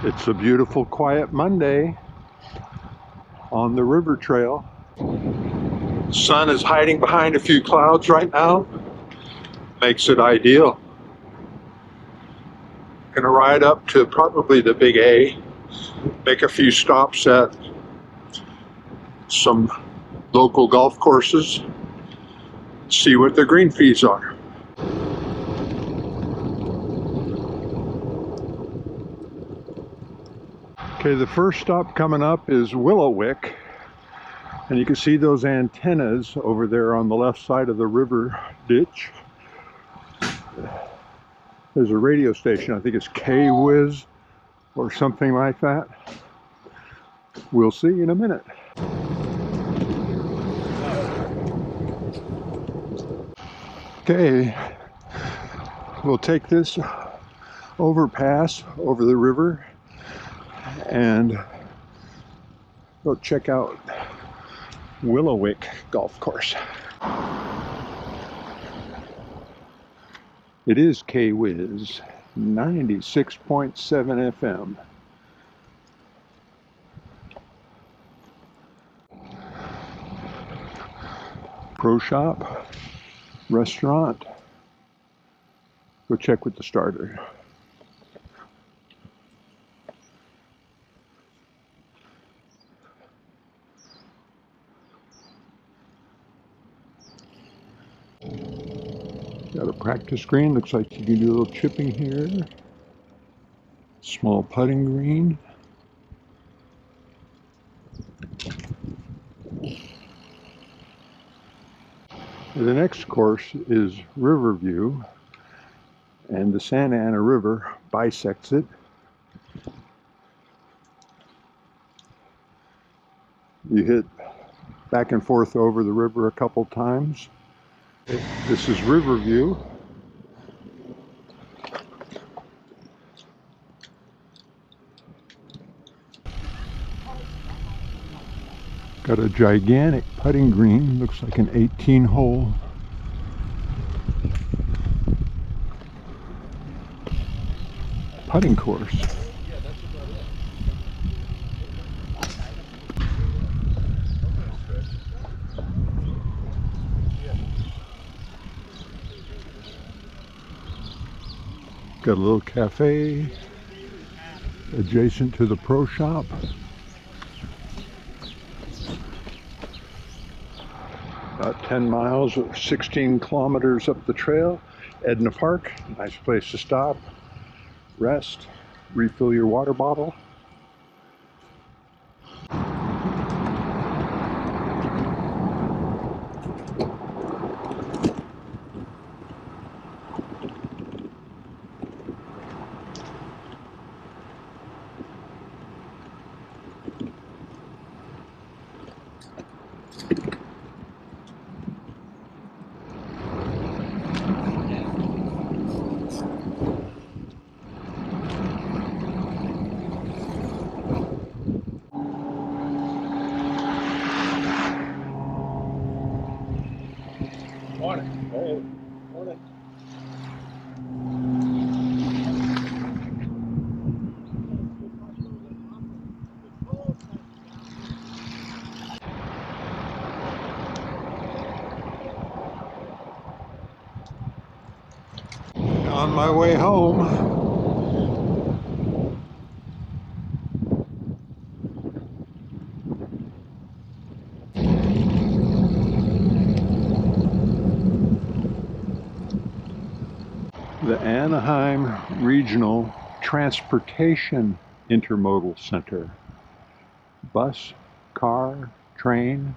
It's a beautiful, quiet Monday on the river trail. The sun is hiding behind a few clouds right now. Makes it ideal. Gonna ride up to probably the Big A, make a few stops at some local golf courses, see what the green fees are. Okay, the first stop coming up is Willowick, and you can see those antennas over there on the left side of the river ditch. There's a radio station, I think it's K-Wiz or something like that. We'll see in a minute. Okay, we'll take this overpass over the river and go check out Willowick Golf Course. It is K-Wiz, 96.7 FM. Pro shop, restaurant. Go check with the starter. Got a practice green, looks like you can do a little chipping here. Small putting green. The next course is RiverView, and the Santa Ana River bisects it. You hit back and forth over the river a couple times. This is RiverView. Got a gigantic putting green, looks like an 18-hole. Putting course. Got a little cafe adjacent to the pro shop. About 10 miles or 16 kilometers up the trail. Edna Park, nice place to stop, rest, refill your water bottle. Morning. Hey, morning. On my way home. The Anaheim Regional Transportation Intermodal Center. Bus, car, train,